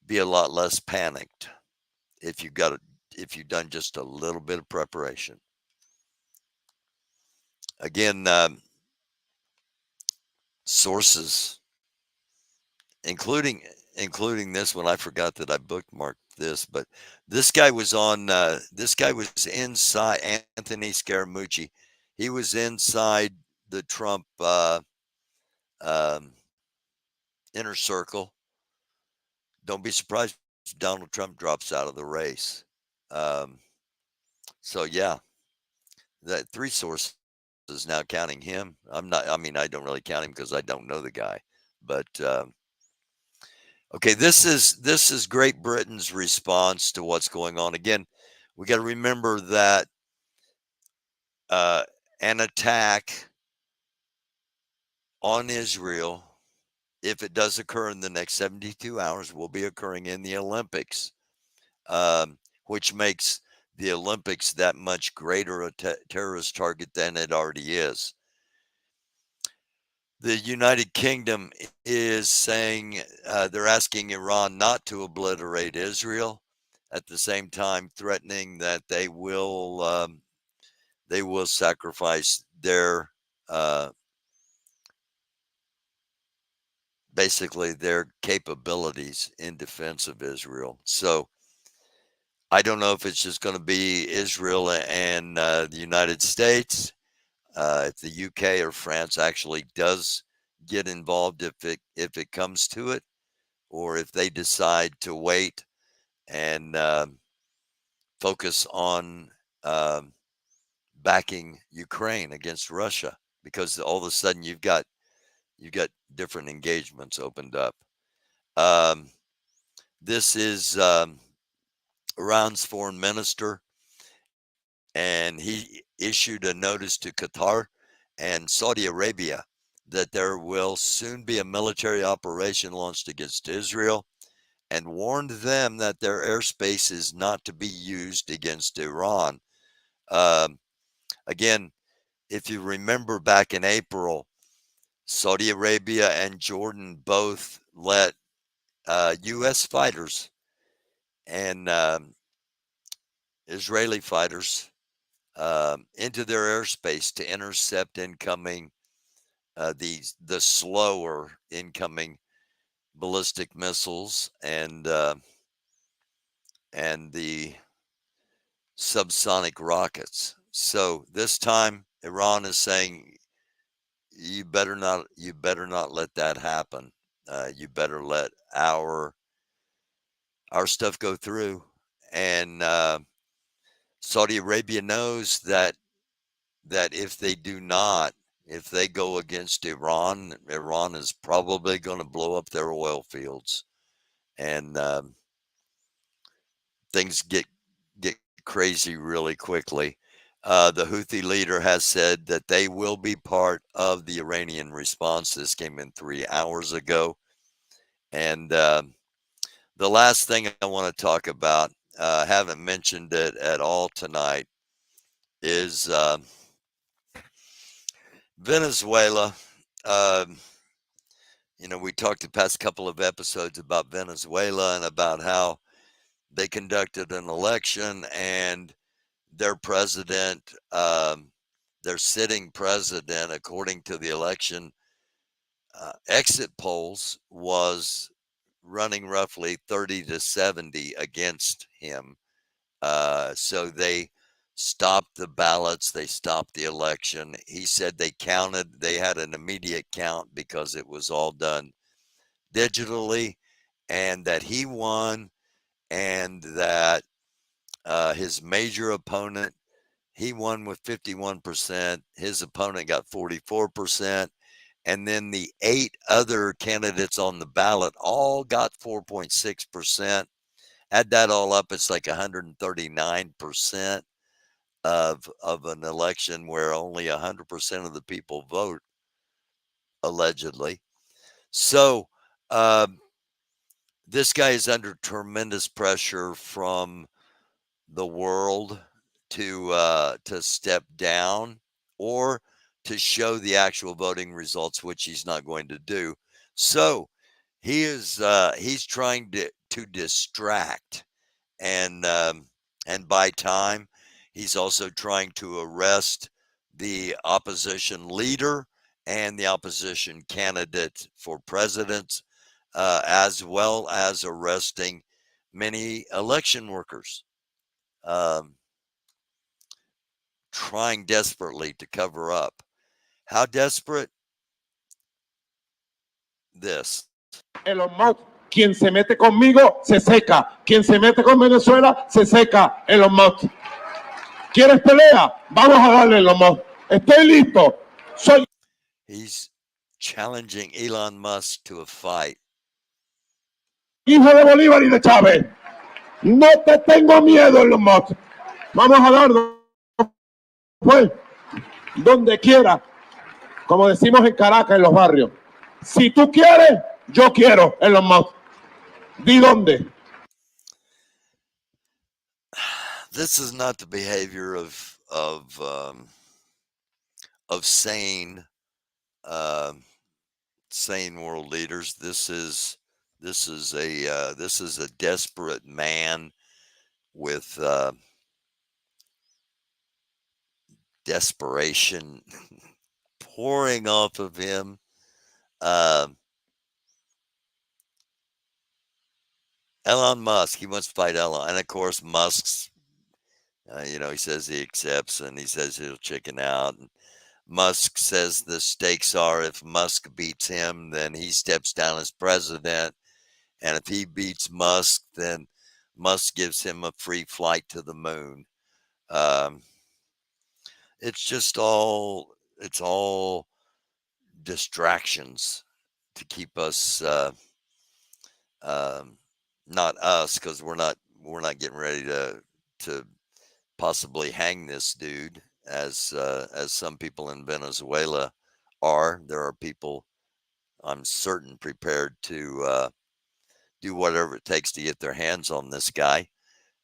be a lot less panicked if if you've done just a little bit of preparation. Again, sources, including this one. I forgot that I bookmarked this, but this guy was on. This guy was inside. Anthony Scaramucci. He was inside the Trump um, inner circle. Don't be surprised if Donald Trump drops out of the race. Um, so yeah, that three sources now counting him. I'm not. I mean, I don't really count him because I don't know the guy. But okay, this is Great Britain's response to what's going on. Again, we got to remember that an attack on Israel, if it does occur in the next 72 hours, will be occurring in the Olympics, which makes the Olympics that much greater a terrorist target than it already is. The United Kingdom is saying they're asking Iran not to obliterate Israel, at the same time threatening that they will sacrifice their basically their capabilities in defense of Israel. So I don't know if it's just going to be Israel and the United States. If the UK or France actually does get involved, if it comes to it, or if they decide to wait and focus on backing Ukraine against Russia, because all of a sudden you've got different engagements opened up. This is Iran's foreign minister, and he issued a notice to Qatar and Saudi Arabia that there will soon be a military operation launched against Israel, and warned them that their airspace is not to be used against Iran. Again, if you remember back in April, Saudi Arabia and Jordan both let U.S. fighters and Israeli fighters into their airspace to intercept incoming the slower incoming ballistic missiles and the subsonic rockets. So this time Iran is saying, you better not let that happen. You better let our stuff go through. And Saudi Arabia knows that if they do not, if they go against Iran, Iran is probably going to blow up their oil fields, and things get crazy really quickly. The Houthi leader has said that they will be part of the Iranian response. This came in 3 hours ago. And the last thing I want to talk about, I haven't mentioned it at all tonight, is Venezuela. We talked the past couple of episodes about Venezuela and about how they conducted an election, and their president, their sitting president, according to the election exit polls, was running roughly 30 to 70 against him. So they stopped the ballots. They stopped the election. He said they had an immediate count because it was all done digitally, and that he won, and that his major opponent, he won with 51%. His opponent got 44%. And then the 8 other candidates on the ballot all got 4.6%. Add that all up, it's like 139% of an election where only 100% of the people vote, allegedly. So this guy is under tremendous pressure from the world to step down or to show the actual voting results, which he's not going to do. So he's trying to distract and buy time. He's also trying to arrest the opposition leader and the opposition candidate for president, as well as arresting many election workers, trying desperately to cover up. How desperate? This. Elon Musk, quien se mete conmigo se seca. Quien se mete con Venezuela se seca. Elon Musk. ¿Quieres pelea? Vamos a darle, Elon Musk. Estoy listo. Soy. He's challenging Elon Musk to a fight. Hijo de Bolívar y de Chávez. No te tengo miedo, Elon Musk. Vamos a dar, pues, donde quiera. Como decimos en Caracas, en los barrios. Si tú quieres, yo quiero, Elon Musk. Di dónde. This is not the behavior of sane sane world leaders. This is a desperate man with desperation pouring off of him. Elon Musk, he wants to fight Elon, and of course Musk's, he says he accepts, and he says he'll chicken out. And Musk says the stakes are if Musk beats him, then he steps down as president, and if he beats Musk, then Musk gives him a free flight to the moon. It's all distractions to keep us, not us, because we're not getting ready to possibly hang this dude as some people in Venezuela are. There are people, I'm certain, prepared to do whatever it takes to get their hands on this guy.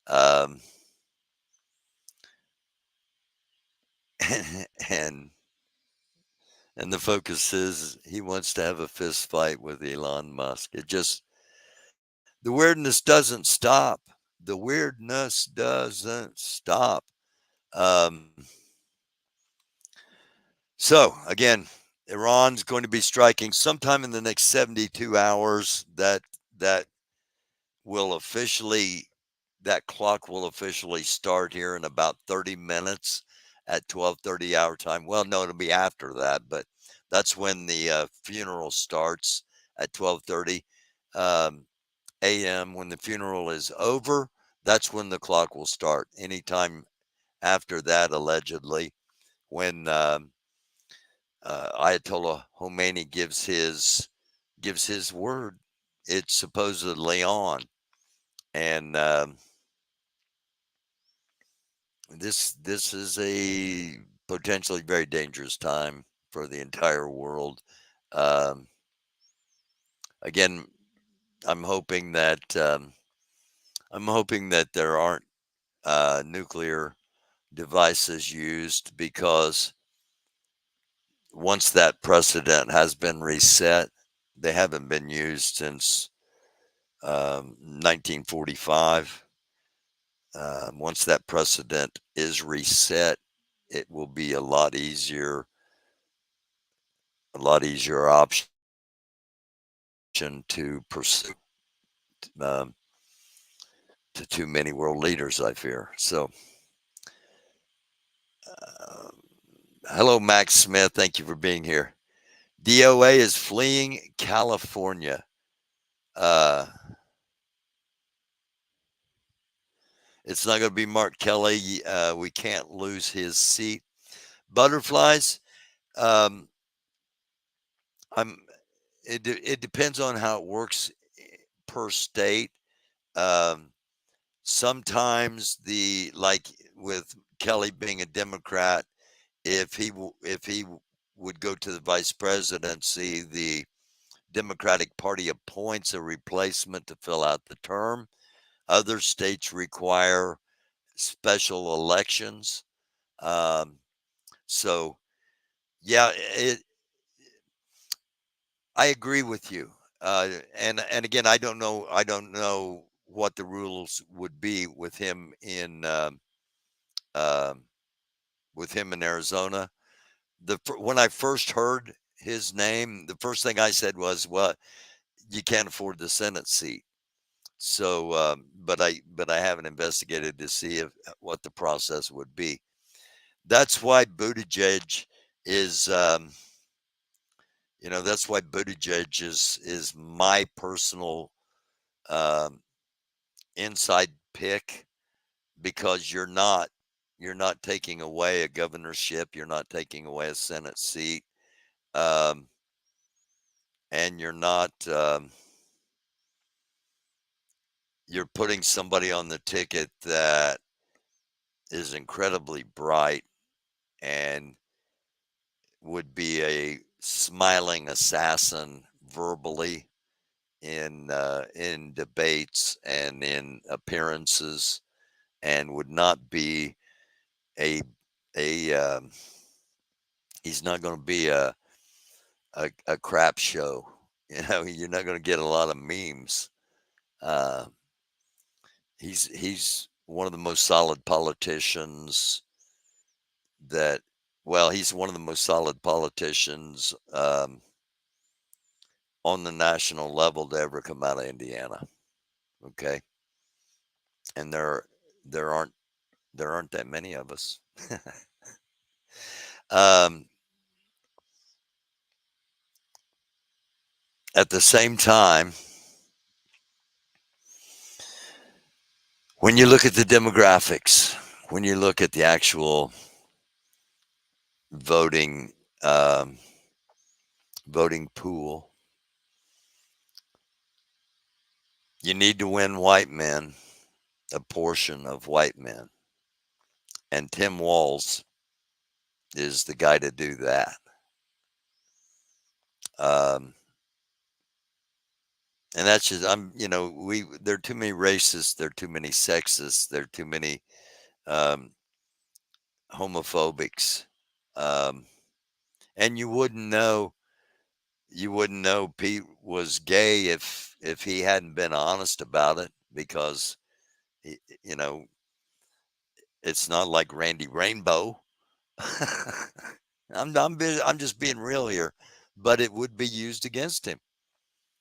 And the focus is he wants to have a fist fight with Elon Musk. The weirdness doesn't stop. The weirdness doesn't stop. So again, Iran's going to be striking sometime in the next 72 hours. That clock will officially start here in about 30 minutes at 12:30 our time. Well, no, it'll be after that, but that's when the funeral starts at 12:30 a.m. When the funeral is over, that's when the clock will start. Anytime after that, allegedly, when Ayatollah Khomeini gives his word, it's supposedly on. And this is a potentially very dangerous time for the entire world. Again, I'm hoping that there aren't nuclear devices used, because once that precedent has been reset, they haven't been used since 1945. Once that precedent is reset, it will be a lot easier option to pursue to too many world leaders, I fear. So, hello, Max Smith. Thank you for being here. DOA is fleeing California. It's not going to be Mark Kelly. We can't lose his seat. Butterflies. It depends on how it works per state. sometimes like with Kelly being a Democrat, if he would go to the vice presidency, the Democratic Party appoints a replacement to fill out the term. Other states require special elections. So, yeah, I agree with you. And again, I don't know. I don't know what the rules would be with him in um Arizona. When I first heard his name, the first thing I said was, "Well, you can't afford the Senate seat." So, but I haven't investigated to see what the process would be. That's why Buttigieg is, that's why Buttigieg is my personal um, inside pick, because you're not taking away a governorship, you're not taking away a Senate seat, um, and you're putting somebody on the ticket that is incredibly bright and would be a smiling assassin verbally in debates and in appearances, and would not be a a he's not going to be a crap show. You're not going to get a lot of memes. Uh, he's one of the most solid politicians that he's one of the most solid politicians on the national level to ever come out of Indiana. Okay, and there aren't that many of us. um, at the same time, when you look at the demographics, when you look at the actual voting um, voting pool, you need to win white men, a portion of white men, and Tim Walz is the guy to do that. Um, and that's just there are too many racists, there are too many sexists, there are too many um, homophobics, um, and you wouldn't know Pete was gay if he hadn't been honest about it, because he, you know it's not like Randy Rainbow. I'm just being real here, but it would be used against him,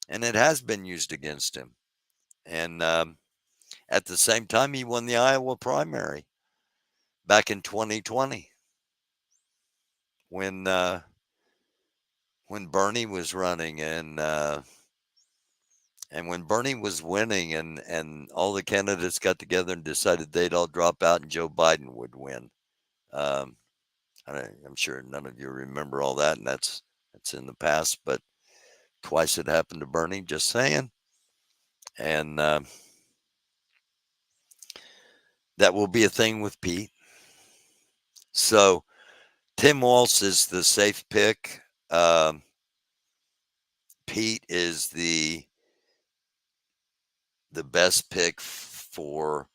and it has been used against him. And at the same time, he won the Iowa primary back in 2020 when Bernie was running, and when Bernie was winning, and all the candidates got together and decided they'd all drop out and Joe Biden would win. Um, I'm sure none of you remember all that, and that's in the past, but twice it happened to Bernie, just saying. And that will be a thing with Pete. So Tim Walz is the safe pick. Pete is the best pick for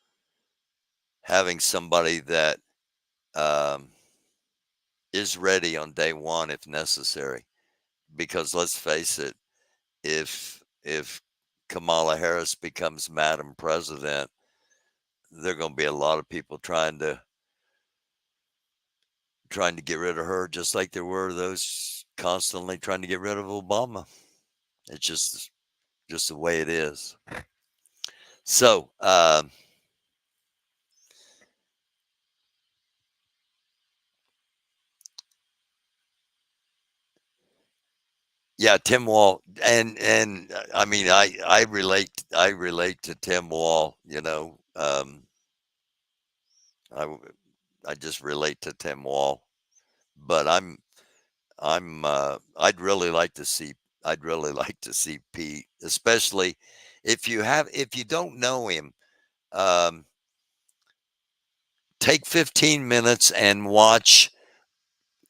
having somebody that um, is ready on day one if necessary. Because let's face it, if Kamala Harris becomes Madam President, there are going to be a lot of people trying to get rid of her, just like there were those constantly trying to get rid of Obama. It's just the way it is. So, yeah, Tim Wall, and I mean, I relate to Tim Wall. I just relate to Tim Wall, but I'd really like to see Pete, especially if you don't know him. Um, take 15 minutes and watch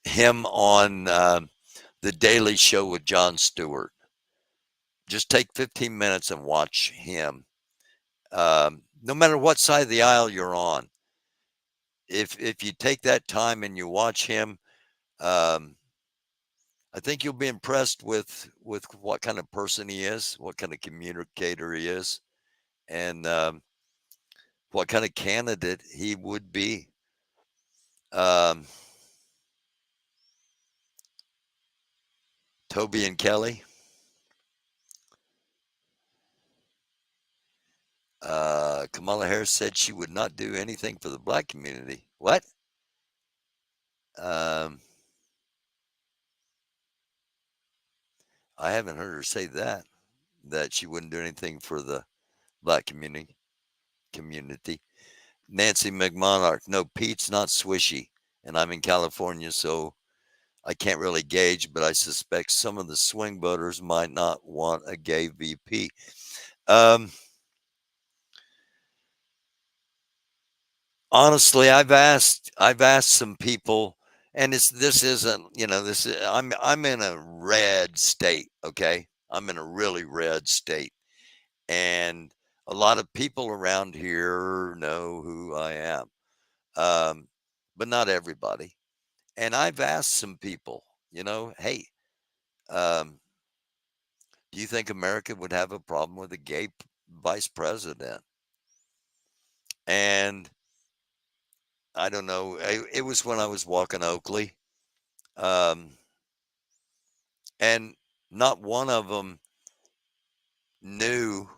him on The Daily Show with Jon Stewart. Just take 15 minutes and watch him. No matter what side of the aisle you're on, if you take that time and you watch him, I think you'll be impressed with what kind of person he is, what kind of communicator he is, and what kind of candidate he would be. Toby and Kelly. Kamala Harris said she would not do anything for the black community. What? I haven't heard her say that she wouldn't do anything for the black community. Nancy McMonarch, no, Pete's not swishy, and I'm in California, so I can't really gauge, but I suspect some of the swing voters might not want a gay VP. Honestly, I've asked some people, and this isn't, I'm in a red state, okay? I'm in a really red state, and a lot of people around here know who I am, but not everybody. And I've asked some people, hey, um, do you think America would have a problem with a gay vice president? And I don't know. It was when I was walking Oakley. And not one of them knew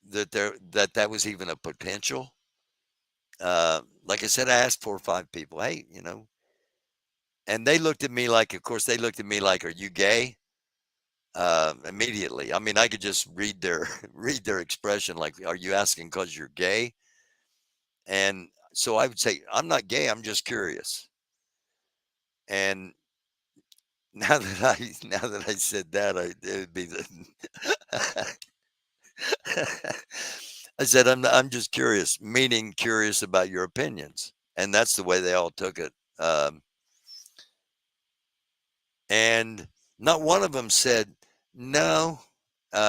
that was even a potential. Like I said, I asked 4 or 5 people, hey, and they looked at me like, of course, they looked at me like, are you gay? Immediately. I mean, I could just read their read their expression, like, are you asking because you're gay? And so I would say, I'm not gay, I'm just curious. And now that I said that, it would be the I said, I'm just curious, meaning curious about your opinions. And that's the way they all took it. And not one of them said no. 2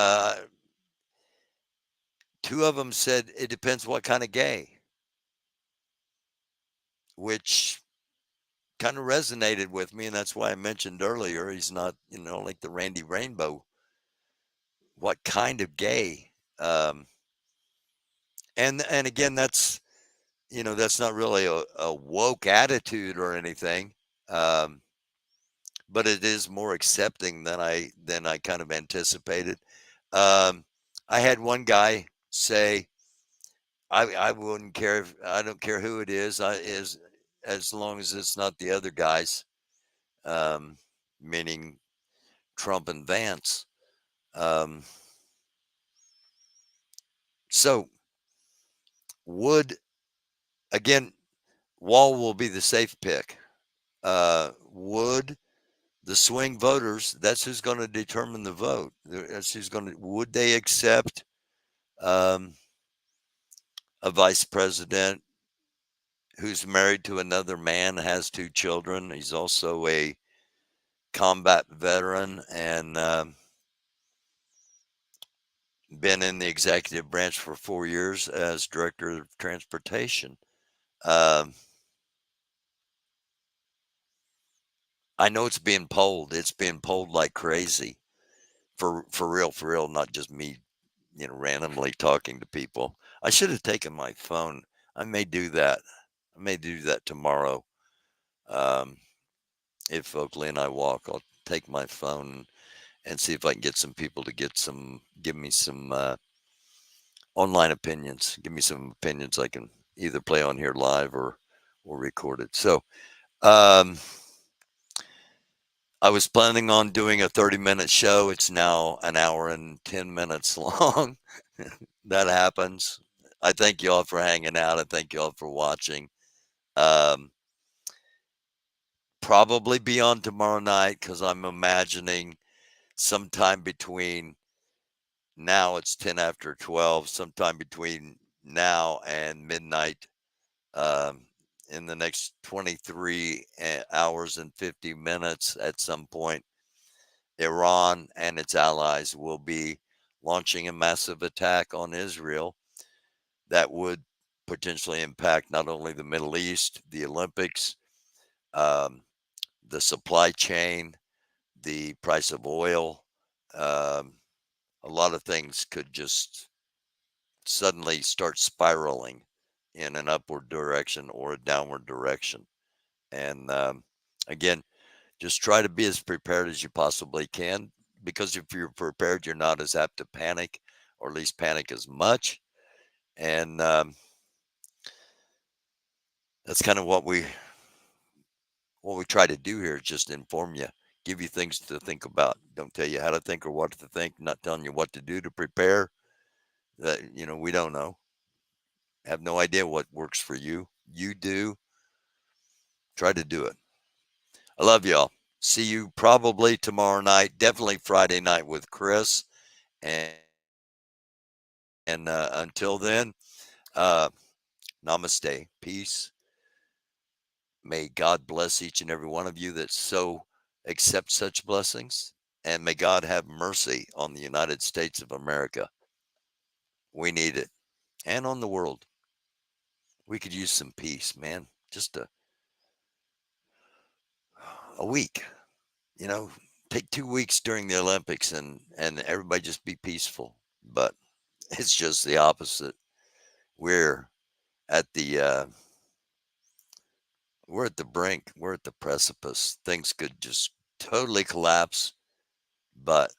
of them said it depends what kind of gay, which kind of resonated with me. And that's why I mentioned earlier, he's not, like the Randy Rainbow. What kind of gay? And again, that's not really a woke attitude or anything, but it is more accepting than I kind of anticipated. I had one guy say, I wouldn't care I don't care who it is, as long as it's not the other guys, meaning Trump and Vance. So again, Wall will be the safe pick. Would the swing voters, that's who's going to determine the vote. That's who's would they accept a vice president who's married to another man, has 2 children. He's also a combat veteran and been in the executive branch for 4 years as director of transportation. I know it's being polled. It's being polled like crazy, for real, not just me, randomly talking to people. I should have taken my phone. I may do that. Tomorrow. If Oakley and I walk, I'll take my phone and see if I can get some people to give me some online opinions. Give me some opinions I can either play on here live or record it. So, I was planning on doing a 30-minute show. It's now an hour and 10 minutes long. That happens. I thank you all for hanging out. I thank you all for watching. Probably be on tomorrow night because I'm imagining sometime between now, it's 10 after 12, sometime between now and midnight, in the next 23 hours and 50 minutes at some point, Iran and its allies will be launching a massive attack on Israel that would potentially impact not only the Middle East, the Olympics, um, the supply chain, the price of oil. Um, a lot of things could just suddenly start spiraling in an upward direction or a downward direction. And again, just try to be as prepared as you possibly can, because if you're prepared, you're not as apt to panic, or at least panic as much. And that's kind of what we try to do here, is just inform you, give you things to think about. Don't tell you how to think or what to think, not telling you what to do to prepare. That, we don't know. Have no idea what works for you. You do. Try to do it. I love y'all. See you probably tomorrow night, definitely Friday night with Chris. And until then, uh, namaste, peace. May God bless each and every one of you that so accept such blessings. And may God have mercy on the United States of America. We need it. And on the world. We could use some peace, man. Just a week. Take 2 weeks during the Olympics and everybody just be peaceful. But it's just the opposite. We're at the brink. We're at the precipice. Things could just totally collapse. But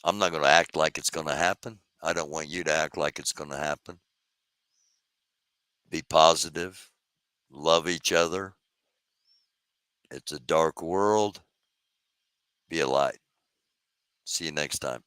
I'm not going to act like it's going to happen. I don't want you to act like it's going to happen. Be positive. Love each other. It's a dark world. Be a light. See you next time.